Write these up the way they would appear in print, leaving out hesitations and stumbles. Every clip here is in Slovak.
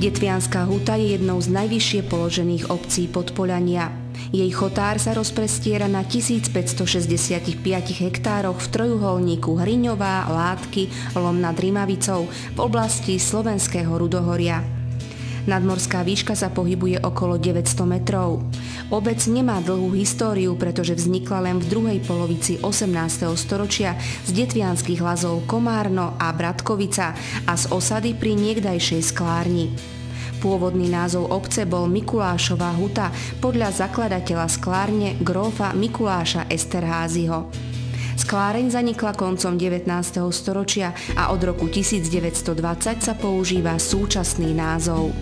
Detvianská huta je jednou z najvyššie položených obcí Podpoľania. Jej chotár sa rozprestiera na 1565 hektároch v trojuholníku Hriňová, Látky, Lom nad Rimavicou v oblasti Slovenského Rudohoria. Nadmorská výška sa pohybuje okolo 900 metrov. Obec nemá dlhú históriu, pretože vznikla len v druhej polovici 18. storočia z detvianskych lazov Komárno a Bratkovica a z osady pri niekdajšej sklárni. Pôvodný názov obce bol Mikulášova huta podľa zakladateľa sklárne grófa Mikuláša Esterházyho. Skláreň zanikla koncom 19. storočia a od roku 1920 sa používa súčasný názov.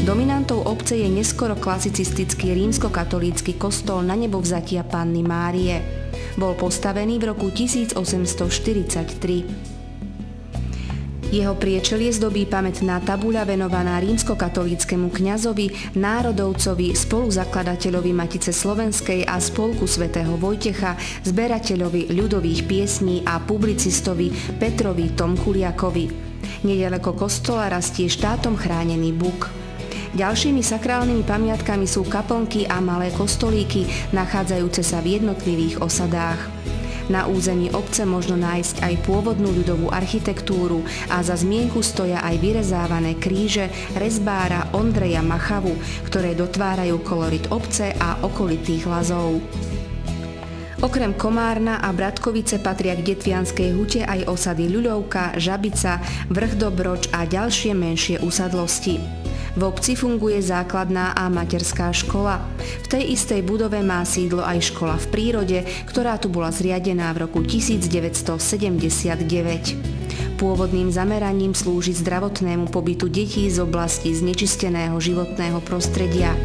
Dominantou obce je neskoro klasicistický rímskokatolícky kostol Nanebovzatia Panny Márie. Bol postavený v roku 1843. Jeho priečelie zdobí pamätná tabuľa venovaná rímskokatolíckemu kňazovi, národovcovi, spoluzakladateľovi Matice slovenskej a Spolku svätého Vojtecha, zberateľovi ľudových piesní a publicistovi Petrovi Tomkuliakovi. Nedaleko kostola rastie štátom chránený buk. Ďalšími sakrálnymi pamiatkami sú kaplnky a malé kostolíky, nachádzajúce sa v jednotlivých osadách. Na území obce možno nájsť aj pôvodnú ľudovú architektúru a za zmienku stoja aj vyrezávané kríže rezbára Ondreja Machavu, ktoré dotvárajú kolorit obce a okolitých lazov. Okrem Komárna a Bratkovice patria k Detvianskej hute aj osady Ľuľovka, Žabica, Vrch Dobroč a ďalšie menšie usadlosti. V obci funguje základná a materská škola. V tej istej budove má sídlo aj škola v prírode, ktorá tu bola zriadená v roku 1979. Pôvodným zameraním slúži zdravotnému pobytu detí z oblasti znečisteného životného prostredia.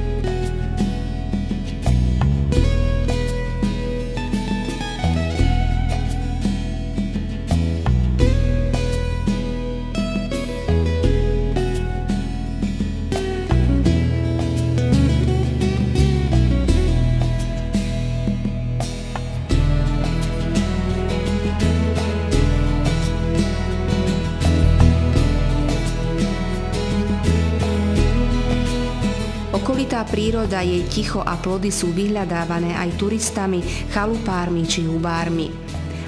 Okolitá príroda, jej ticho a plody sú vyhľadávané aj turistami, chalupármi či hubármi.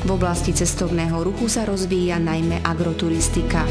V oblasti cestovného ruchu sa rozvíja najmä agroturistika.